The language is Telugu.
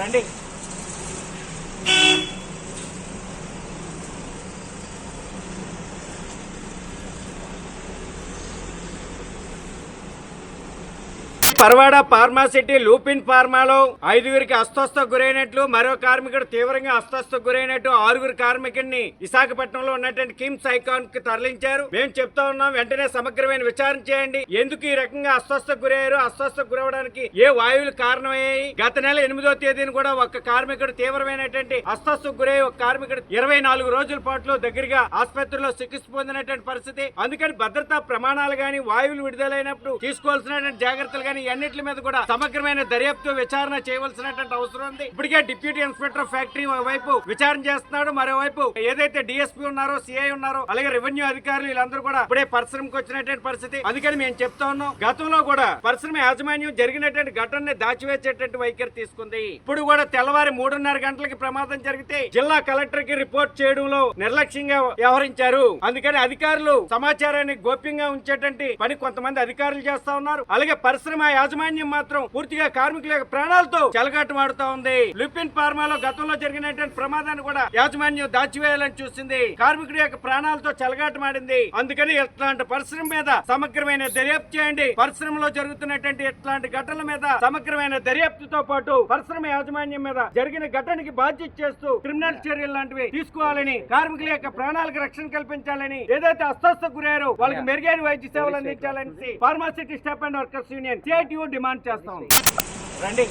రండి. పరవాడ ఫార్మాసిటీ లూపిన్ ఫార్మాలో 5గురికి అస్వస్థకు గురైనట్లు, మరో కార్మికుడు తీవ్రంగా అస్వస్థకు గురైనట్టు 6గురు కార్మికుడిని విశాఖపట్నంలో ఉన్నటువంటి కిమ్స్ ఐకాన్ కి తరలించారు. మేము చెప్తా ఉన్నాం, వెంటనే సమగ్రమైన విచారణ చేయండి. ఎందుకు ఈ రకంగా అస్వస్థకు గురయ్యారు, అస్వస్థకు గురవడానికి ఏ వాయువులు కారణమయ్యాయి? గత నెల 8వ తేదీన కూడా ఒక కార్మికుడు తీవ్రమైనటువంటి అస్వస్థకు గురయ్యి ఒక కార్మికుడు 24 రోజుల పాటు దగ్గరగా ఆసుపత్రిలో చికిత్స పొందినటువంటి పరిస్థితి. అందుకని భద్రతా ప్రమాణాలు గాని, వాయువులు విడుదలైనప్పుడు తీసుకోవాల్సినటువంటి జాగ్రత్తలు గాని అన్నిటి మీద కూడా సమగ్రమైన దర్యాప్తు విచారణ చేయవలసినటువంటి అవసరం ఉంది. ఇప్పటికే డిప్యూటీ ఇన్స్పెక్టర్ ఫ్యాక్టరీ వైపు విచారణ చేస్తున్నాడు, మరోవైపు ఏదైతే డిఎస్పీ ఉన్నారో, సిఐ ఉన్నారో, అలాగే రెవెన్యూ అధికారులు వీళ్ళందరూ కూడా ఇప్పుడే పరిశ్రమకు వచ్చినటువంటి పరిస్థితి. అందుకని మేము చెప్తా ఉన్నాం, గతంలో కూడా పరిశ్రమ యాజమాన్యం జరిగినటువంటి ఘటనని దాచివేసేటువంటి వైఖరి తీసుకుంది. ఇప్పుడు కూడా తెల్లవారి 3:30 గంటలకి ప్రమాదం జరిగితే జిల్లా కలెక్టర్ కి రిపోర్ట్ చేయడంలో నిర్లక్ష్యంగా వ్యవహరించారు. అందుకని అధికారులు సమాచారాన్ని గోప్యంగా ఉంచేటువంటి పని కొంతమంది అధికారులు చేస్తా ఉన్నారు. అలాగే పరిశ్రమ యాజమాన్యం మాత్రం పూర్తిగా కార్మికుల యొక్క ప్రాణాలతో చెలగాటమాడుతా ఉంది. లుపిన్ ఫార్మాలో గతంలో జరిగినటువంటి ప్రమాదాన్ని కూడా యాజమాన్యం దాచివేయాలని చూసింది. కార్మికుడి యొక్క ప్రాణాలతో చెలగాటమాడింది. అందుకని ఇట్లాంటి పరిశ్రమ మీద సమగ్రమైన దర్యాప్తు చేయండి. పరిశ్రమలో జరుగుతున్నటువంటి ఇట్లాంటి ఘటనల మీద సమగ్రమైన దర్యాప్తుతో పాటు పరిశ్రమ యాజమాన్యం మీద జరిగిన ఘటనకి బాధ్యత చేస్తూ క్రిమినల్ చర్యలు లాంటివి తీసుకోవాలని, కార్మికుల యొక్క ప్రాణాలకు రక్షణ కల్పించాలని, ఏదైతే అస్వస్థకు గురయ్యారో వాళ్ళకి మెరుగైన వైద్య సేవలు అందించాలని pharma city staff and workers union CITU demand చేస్తాం. రండి.